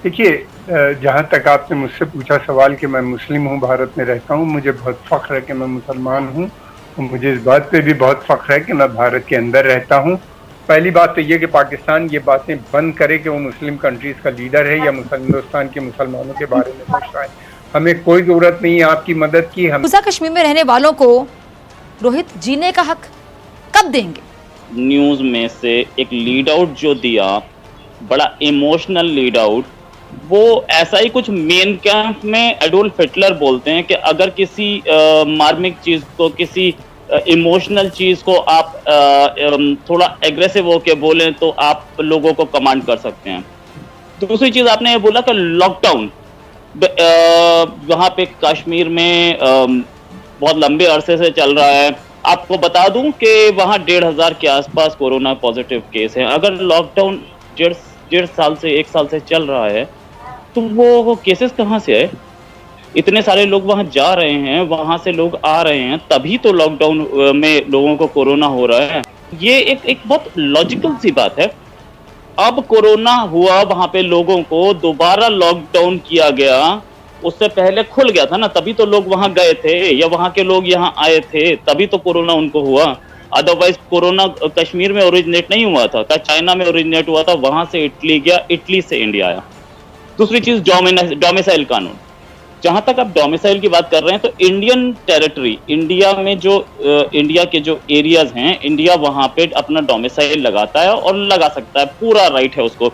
देखिए, जहाँ तक आपने मुझसे पूछा सवाल कि मैं मुस्लिम हूँ, भारत में रहता हूँ, मुझे बहुत फ़ख्र है कि मैं मुसलमान हूँ और मुझे इस बात पे भी बहुत फ़ख्र है कि मैं भारत के अंदर रहता हूँ। पहली बात तो ये कि पाकिस्तान ये बातें बंद करे कि वो मुस्लिम कंट्रीज़ का लीडर है या हिंदुस्तान के मुसलमानों के बारे में सोच रहा है। हमें कोई ज़रूरत नहीं है आपकी मदद की। हम मकबूजा कश्मीर में रहने वालों को रोहित जीने का हक कब देंगे? न्यूज़ में से एक लीड आउट जो दिया, बड़ा इमोशनल लीड आउट, वो ऐसा ही कुछ मेन कैंप में एडोल्फ हिटलर बोलते हैं कि अगर किसी मार्मिक चीज़ को, किसी इमोशनल चीज़ को आप थोड़ा एग्रेसिव होके बोलें तो आप लोगों को कमांड कर सकते हैं। दूसरी चीज़ आपने ये बोला कि लॉकडाउन वहाँ पे कश्मीर में बहुत लंबे अरसे से चल रहा है। आपको बता दूं कि वहाँ 1,500 के आसपास कोरोना पॉजिटिव केस हैं। अगर लॉकडाउन डेढ़ साल से 1 साल से चल रहा है तो वो केसेस कहाँ से आए? इतने सारे लोग वहाँ जा रहे हैं, वहाँ से लोग आ रहे हैं, तभी तो लॉकडाउन में लोगों को कोरोना हो रहा है। ये एक बहुत लॉजिकल सी बात है। अब कोरोना हुआ, वहाँ पे लोगों को दोबारा लॉकडाउन किया गया, उससे पहले खुल गया था ना, तभी तो लोग वहाँ गए थे, या वहाँ के लोग यहाँ आए थे, तभी तो कोरोना उनको हुआ। अदरवाइज कोरोना कश्मीर में ओरिजिनेट नहीं हुआ था, चाइना में ओरिजिनेट हुआ था, वहाँ से इटली गया, इटली से इंडिया आया। दूसरी चीज डोमिसाइल कानून, जहां तक आप डोमिसाइल की बात कर रहे हैं तो इंडियन टेरिटरी, इंडिया में जो इंडिया के जो एरियाज हैं, इंडिया वहां पे अपना डोमिसाइल लगाता है और लगा सकता है, पूरा राइट है उसको।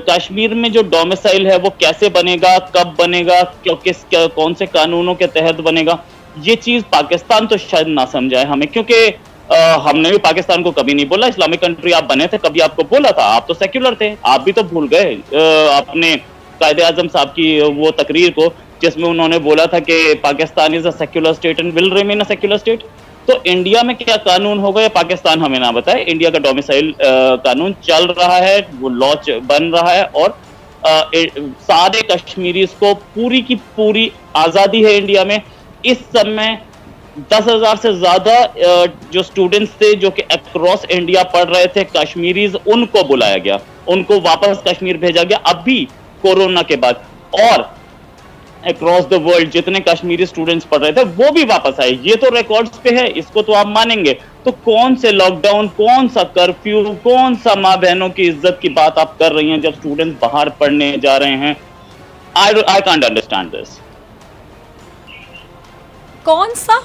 कश्मीर में जो डोमिसाइल है वो कैसे बनेगा, कब बनेगा, कौन से कानूनों के तहत बनेगा, ये चीज पाकिस्तान तो शायद ना समझाए हमें, क्योंकि हमने भी पाकिस्तान को कभी नहीं बोला इस्लामिक कंट्री आप बने थे, कभी आपको बोला था? आप तो सेक्युलर थे, आप भी तो भूल गए अपने कायदे आजम साहब की वो तकरीर को, जिसमें उन्होंने बोला था कि Pakistan is a secular state and will remain a secular state. तो इंडिया में क्या कानून होगा या पाकिस्तान हमें ना बताए। इंडिया का डोमिसाइल कानून चल रहा है, वो लॉ बन रहा है, और सारे कश्मीरीज को पूरी की पूरी आजादी है इंडिया में। इस समय 10,000 से ज्यादा जो स्टूडेंट्स थे जो कि अक्रॉस इंडिया पढ़ रहे थे, कश्मीरीज, उनको बुलाया गया, उनको वापस कश्मीर भेजा गया अभी कोरोना के बाद, और अक्रॉस द वर्ल्ड जितने कश्मीरी स्टूडेंट्स पढ़ रहे थे वो भी वापस आए। ये तो रिकॉर्ड्स पे है, इसको तो आप मानेंगे। तो कौन से लॉकडाउन, कौन सा कर्फ्यू, कौन सा माँ बहनों की इज्जत की बात आप कर रही हैं जब स्टूडेंट्स बाहर पढ़ने जा रहे हैं? I can't understand this. कौन सा?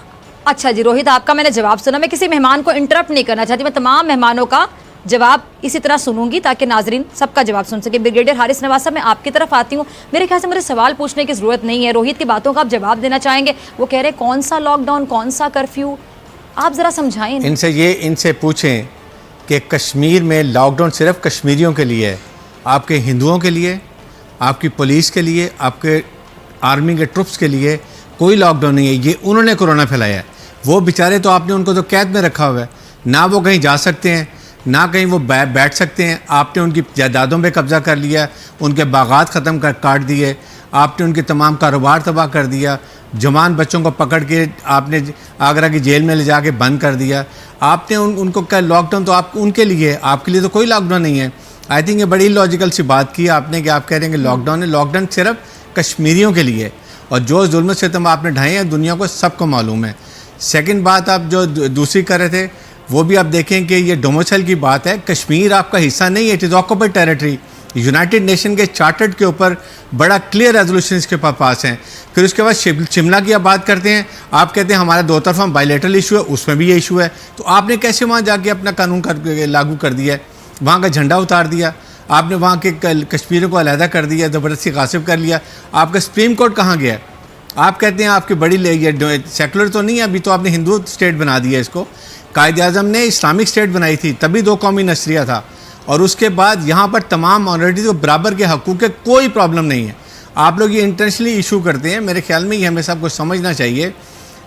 अच्छा जी रोहित, आपका मैंने जवाब सुना। मैं किसी मेहमान को इंटरप्ट नहीं करना चाहती, मैं तमाम मेहमानों का जवाब इसी तरह सुनूंगी ताकि नाजरीन सबका जवाब सुन सके। ब्रिगेडियर हारिस नवाज साहब, मैं आपकी तरफ आती हूँ। मेरे ख्याल से मुझे सवाल पूछने की जरूरत नहीं है, रोहित की बातों का आप जवाब देना चाहेंगे। वो कह रहे कौन सा लॉकडाउन, कौन सा कर्फ्यू, आप जरा समझाएं। इनसे पूछें कि कश्मीर में लॉकडाउन सिर्फ कश्मीरियों के लिए है, आपके हिंदुओं के लिए, आपकी पुलिस के लिए, आपके आर्मी के ट्रुप्स के लिए कोई लॉकडाउन नहीं है। ये उन्होंने कोरोना फैलाया है। वो बेचारे तो आपने उनको तो कैद में रखा हुआ है, ना वो कहीं जा सकते हैं, ना कहीं वो बैठ सकते हैं। आपने उनकी जायदादों पे कब्ज़ा कर लिया, उनके बागात ख़त्म कर काट दिए, आपने उनके तमाम कारोबार तबाह कर दिया, जवान बच्चों को पकड़ के आपने आगरा की जेल में ले जाके बंद कर दिया। आपने उनको क्या, लॉकडाउन तो आप उनके लिए, आपके लिए तो कोई लॉकडाउन नहीं है। आई थिंक ये बड़ी लॉजिकल सी बात की आपने कि आप कह रहे हैं कि लॉकडाउन है। लॉकडाउन सिर्फ कश्मीरियों के लिए, और जो जुल्म सितम आपने ढाए हैं दुनिया को सबको मालूम है। सेकंड बात आप जो दूसरी कर रहे थे वो भी आप देखें कि ये डोमिसाइल की बात है। कश्मीर आपका हिस्सा नहीं है, it is occupied territory. United nation के चार्टर्ड के ऊपर बड़ा क्लियर रेजोल्यूशन इसके पास हैं। फिर उसके बाद शिमला की आप बात करते हैं, आप कहते हैं हमारा दो तरफा बायलैटरल इशू है, उसमें भी ये इशू है। तो आपने कैसे वहाँ जाके अपना कानून लागू कर दिया है, वहाँ का झंडा उतार दिया, आपने वहाँ के कश्मीरियों को अलहदा कर दिया, ज़बरदस्ती गासिब कर लिया। आपका सुप्रीम कोर्ट कहाँ गया? आप कहते हैं आपकी बड़ी सेकुलर तो नहीं है, अभी तो आपने हिंदू स्टेट बना दिया इसको। कायदे आज़म ने इस्लामिक स्टेट बनाई थी, तभी दो कौमी नस्रिया था, और उसके बाद यहाँ पर तमाम माइनॉरिटीज़ को बराबर के हकूक़ के कोई प्रॉब्लम नहीं है। आप लोग ये इंटेंशनली इशू करते हैं। मेरे ख्याल में ये हमें सबको समझना चाहिए।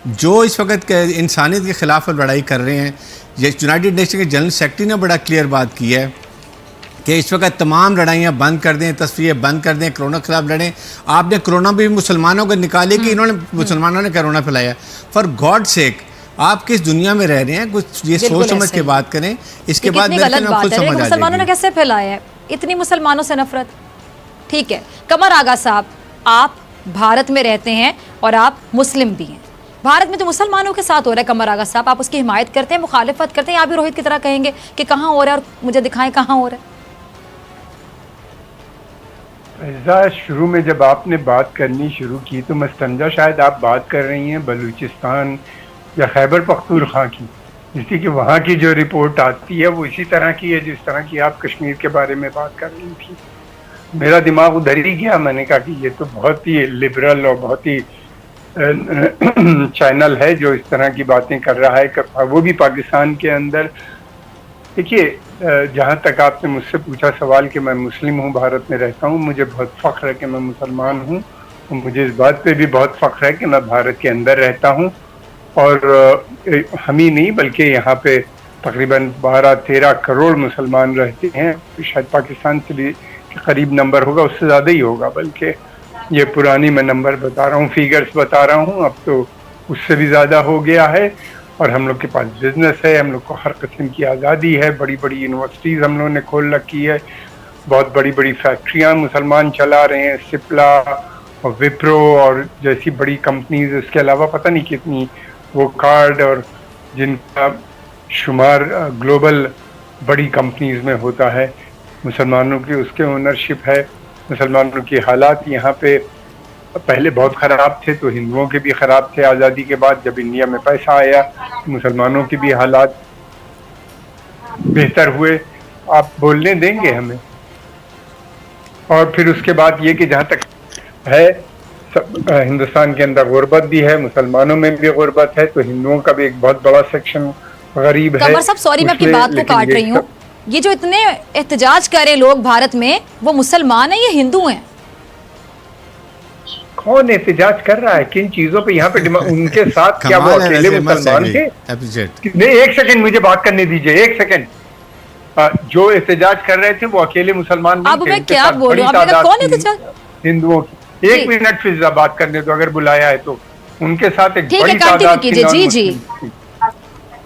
जो इस वक्त इंसानियत के ख़िलाफ़ लड़ाई कर रहे हैं, ये यूनाइटेड नेशन के जनरल सेक्रेटरी ने बड़ा क्लियर बात की है कि इस वक्त तमाम लड़ाइयाँ बंद कर दें, तस्वीरें बंद कर दें, कोरोना के खिलाफ लड़ें। आपने कोरोना भी मुसलमानों को निकाले कि इन्होंने मुसलमानों ने कोरोना फैलाया। फॉर गॉड सेक, आप किस दुनिया में रह रहे हैं? कुछ ये सोच समझ के बात करें। इसके बाद मुसलमानों ने कैसे फैलाया है? इतनी मुसलमानों से नफरत? ठीक है, कमर आगा साहब, आप भारत में रहते हैं और आप मुस्लिम भी हैं। भारत में जो मुसलमानों के साथ हो रहा है कमर आगा साहब, आप उसकी हिमायत करते हैं, मुखालिफत करते हैं, या भी रोहित की तरह कहेंगे कि कहाँ हो रहा है और मुझे दिखाएं कहाँ हो रहा है? फैज़ा, शुरू में जब आपने बात करनी शुरू की तो मस्तंजा शायद आप बात कर रही हैं बलूचिस्तान या खैबर पख्तूनख्वा की, जिसकी कि वहाँ की जो रिपोर्ट आती है वो इसी तरह की है जिस तरह की आप कश्मीर के बारे में बात कर रही थी। मेरा दिमाग उधर ही गया, मैंने कहा कि ये तो बहुत ही लिबरल और बहुत ही चैनल है जो इस तरह की बातें कर रहा है, वो भी पाकिस्तान के अंदर। देखिए, जहाँ तक आपने मुझसे पूछा सवाल कि मैं मुस्लिम हूँ, भारत में रहता हूँ, मुझे बहुत फ़ख्र है कि मैं मुसलमान हूँ और मुझे इस बात पे भी बहुत फ़ख्र है कि मैं भारत के अंदर रहता हूँ। और हम ही नहीं बल्कि यहाँ पे तकरीबन 12-13 करोड़ मुसलमान रहते हैं, शायद पाकिस्तान से भी करीब नंबर होगा, उससे ज़्यादा ही होगा, बल्कि ये पुरानी मैं नंबर बता रहा हूँ, फिगर्स बता रहा हूँ, अब तो उससे भी ज़्यादा हो गया है। और हम लोग के पास बिजनेस है, हम लोग को हर किस्म की आज़ादी है, बड़ी बड़ी यूनिवर्सिटीज़ हम लोगों ने खोल रखी है, बहुत बड़ी बड़ी फैक्ट्रियाँ मुसलमान चला रहे हैं, सिप्ला और विप्रो और जैसी बड़ी कंपनीज, इसके अलावा पता नहीं कितनी वो कार्ड और जिनका शुमार ग्लोबल बड़ी कंपनीज में होता है, मुसलमानों की उसके ओनरशिप है। मुसलमानों की हालात यहाँ पे पहले बहुत ख़राब थे, तो हिंदुओं के भी ख़राब थे आज़ादी के बाद। जब इंडिया में पैसा आया तो मुसलमानों के भी हालात बेहतर हुए। आप बोलने देंगे हमें? और फिर उसके बाद ये कि जहाँ तक है हिंदुस्तान के अंदर गुर्बत भी है, मुसलमानों में भी गुर्बत है, तो हिंदुओं का भी एक बहुत बड़ा सेक्शन गरीब है। कमर साहब, सॉरी मैं आपकी बात को काट रही हूँ, ये जो इतने एहतजाज कर रहे लोग भारत में, वो मुसलमान हैं या हिंदू हैं? कौन एहतजाज कर रहा है, किन चीजों पे? यहाँ पे उनके साथ क्या वो अकेले मुसलमान थे? नहीं, एक सेकंड मुझे बात करने दीजिए, एक सेकंड। जो एहतजाज कर रहे थे वो अकेले मुसलमान नहीं थे। अब मैं क्या बोल रही हूँ, कौन एहतजाज? हिंदुओं की। एक मिनट फिजा बात करने दो, अगर बुलाया है तो। उनके साथ एक बड़ी तादाद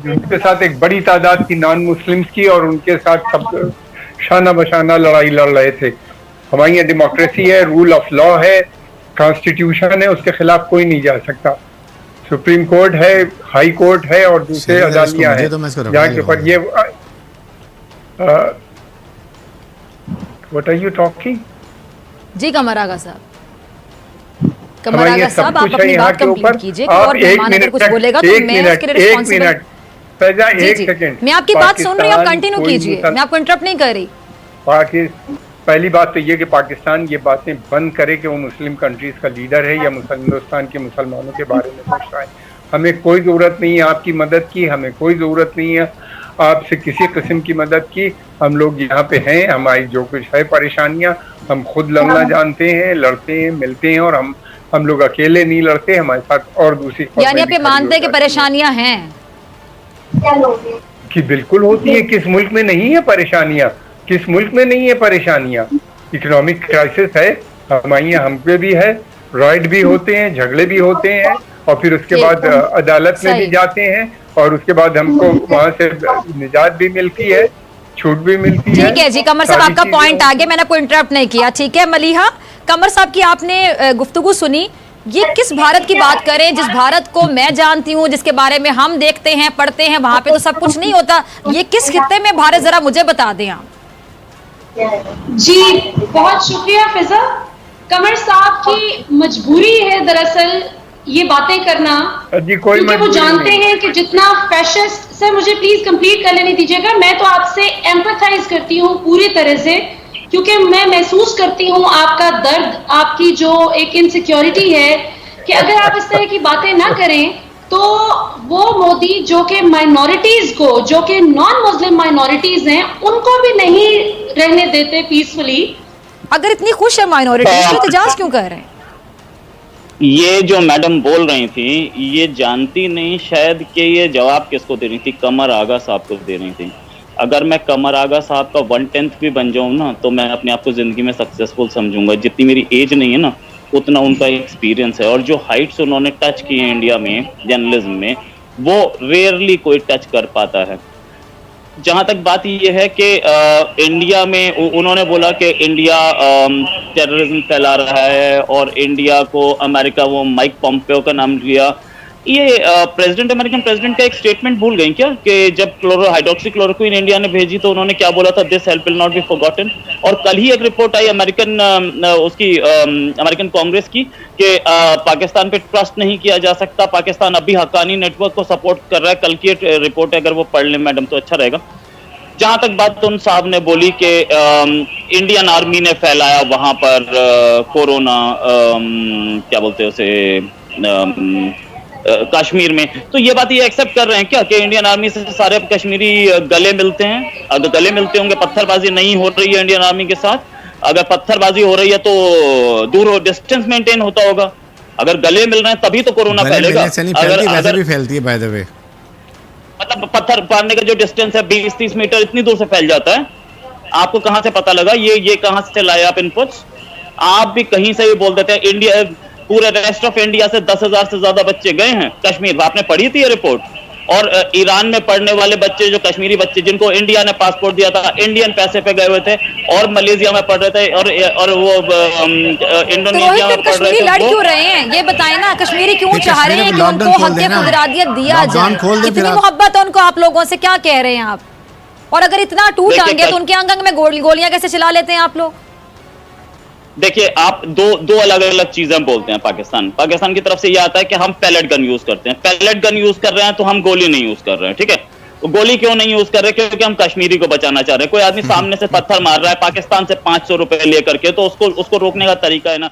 उनके साथ एक बड़ी तादाद की नॉन मुस्लिम्स की, और उनके साथ सब शाना बशाना लड़ाई लड़ रहे थे। हमारी यहाँ डेमोक्रेसी है, रूल ऑफ लॉ है, कॉन्स्टिट्यूशन है, उसके खिलाफ कोई नहीं जा सकता। सुप्रीम कोर्ट है, हाई कोर्ट है और दूसरे अदालतियां हैं जहाँ के ऊपर ये व्हाट आर यू टॉकिंग? जी कमर आगा साहब, कमर आगा साहब, आप अपनी बात कंप्लीट कीजिए। और मेहमान अगर कुछ बोलेगा तो मैं उसके लिए रिस्पांसिबल। एक सेकंड, मैं आपकी बात सुन रही हूँ, आप कंटिन्यू कीजिए, मैं आपको इंटरप्ट नहीं कर रही। पहली बात तो ये कि पाकिस्तान ये बातें बंद करे कि वो मुस्लिम कंट्रीज का लीडर है या हिंदुस्तान के मुसलमानों के बारे में सोच रहा है। हमें कोई ज़रूरत नहीं है आपकी मदद की, हमें कोई ज़रूरत नहीं है आपसे किसी किस्म की मदद की। हम लोग यहाँ पे हैं, हमारी जो कुछ है परेशानियाँ हम खुद लड़ना जानते हैं, लड़ते हैं, मिलते हैं, और हम लोग अकेले नहीं लड़ते, हमारे साथ और दूसरी। यानी आप ये मानते हैं कि परेशानियाँ हैं? कि बिल्कुल होती है, किस मुल्क में नहीं है परेशानियाँ? किस मुल्क में नहीं है परेशानियाँ? इकोनॉमिक क्राइसिस है, हमारे यहाँ हम पे भी है, राइट भी होते हैं, झगड़े भी होते हैं, और फिर उसके बाद अदालत में भी जाते हैं, और उसके बाद हमको वहाँ से निजात भी मिलती है, छूट भी मिलती है। ठीक है जी, कमर साहब आपका पॉइंट आ गया, मैंने आपको इंटरप्ट नहीं किया, ठीक है। मलिहा, कमर साहब की आपने गुफ्तगू सुनी, ये किस भारत की बात करें? जिस भारत को मैं जानती हूँ, जिसके बारे में हम देखते हैं, पढ़ते हैं, वहां पे तो सब कुछ नहीं होता। ये किस खित्ते में भारत, जरा मुझे बता दें आप। जी बहुत शुक्रिया फिजा। कमर साहब की मजबूरी है दरअसल ये बातें करना, क्योंकि वो जानते हैं कि जितना फैशिस्ट। सर मुझे प्लीज कंप्लीट कर लेने दीजिएगा। मैं तो आपसे एम्पैथाइज करती हूँ पूरी तरह से, क्योंकि मैं महसूस करती हूँ आपका दर्द, आपकी जो एक इनसिक्योरिटी है कि अगर आप इस तरह की बातें ना करें तो वो मोदी जो कि माइनॉरिटीज को, जो कि नॉन मुस्लिम माइनॉरिटीज हैं, उनको भी नहीं रहने देते पीसफुली। अगर इतनी खुश है माइनॉरिटीज तो एहतजाज क्यों कर रहे हैं? ये जो मैडम बोल रही थी, ये जानती नहीं शायद कि ये जवाब किसको दे रही थी, कमर आगा साहब को दे रही थी। अगर मैं कमर आगा साहब का 1/10 भी बन जाऊं ना, तो मैं अपने आप को जिंदगी में सक्सेसफुल समझूंगा। जितनी मेरी एज नहीं है ना, उतना उनका एक्सपीरियंस है, और जो हाइट्स उन्होंने टच किए हैं इंडिया में जर्नलिज्म में, वो रेयरली कोई टच कर पाता है। जहां तक बात ये है कि इंडिया में उन्होंने बोला कि इंडिया टेररिज्म फैला रहा है और इंडिया को अमेरिका, वो माइक पॉम्पेओ का नाम लिया। ये प्रेसिडेंट, अमेरिकन प्रेसिडेंट का एक स्टेटमेंट भूल गई क्या कि जब हाइड्रोक्सीक्लोरोक्विन इंडिया ने भेजी तो उन्होंने क्या बोला था, this help will not be forgotten. और कल ही एक रिपोर्ट आई अमेरिकन कांग्रेस की कि पाकिस्तान पे ट्रस्ट नहीं किया जा सकता, पाकिस्तान अभी हक्कानी नेटवर्क को सपोर्ट कर रहा है। कल की रिपोर्ट है, अगर वो पढ़ लें मैडम तो अच्छा रहेगा। जहां तक बात उन साहब ने बोली कि इंडियन आर्मी ने फैलाया वहां पर कोरोना, क्या बोलते हैं उसे, कश्मीर में, तो ये बात ये एक्सेप्ट कर रहे हैं क्या कि इंडियन आर्मी से सारे कश्मीरी गले मिलते हैं? अगर गले मिलते होंगे, पत्थरबाजी नहीं हो रही है इंडियन आर्मी के साथ, अगर पत्थरबाजी हो रही है तो दूर डिस्टेंस मेंटेन होता होगा। अगर गले मिल रहे हैं तभी तो कोरोना फैलेगा। वैसे भी फैलती है बाय द वे, मतलब पत्थर मारने का जो डिस्टेंस है 20-30 मीटर, इतनी दूर से फैल जाता है। आपको कहां से पता लगा? ये कहां से लाए आप इनपुट्स? आप भी कहीं से भी बोल देते हैं। इंडिया, पूरे रेस्ट ऑफ इंडिया से 10,000 से ज्यादा बच्चे गए हैं कश्मीर। आपने पढ़ी थी ये रिपोर्ट? और ईरान में पढ़ने वाले बच्चे, जो कश्मीरी बच्चे जिनको इंडिया ने पासपोर्ट दिया था, इंडियन पैसे पे गए हुए थे और मलेशिया में पढ़ रहे थे और वो इंडोनेशिया में पढ़ रहे थे। लड़ क्यों रहे हैं ये बताएं ना? कश्मीरी क्यों चाह रहे हैं कि उनको हक़ खुदरादियत दिया जाए? इतनी मोहब्बत है उनको आप लोगों से, क्या कह रहे हैं आप? और अगर इतना टूट आएंगे तो उनके अंग में गोलियां कैसे चला लेते हैं आप लोग? देखिए, आप दो अलग अलग चीजें बोलते हैं। पाकिस्तान की तरफ से ये आता है कि हम पैलेट गन यूज करते हैं। पैलेट गन यूज कर रहे हैं तो हम गोली नहीं यूज कर रहे हैं, ठीक है? तो गोली क्यों नहीं यूज कर रहे? क्योंकि हम कश्मीरी को बचाना चाह रहे हैं। कोई आदमी सामने से पत्थर मार रहा है पाकिस्तान से 500 रुपए लेकर के, तो उसको रोकने का तरीका है ना।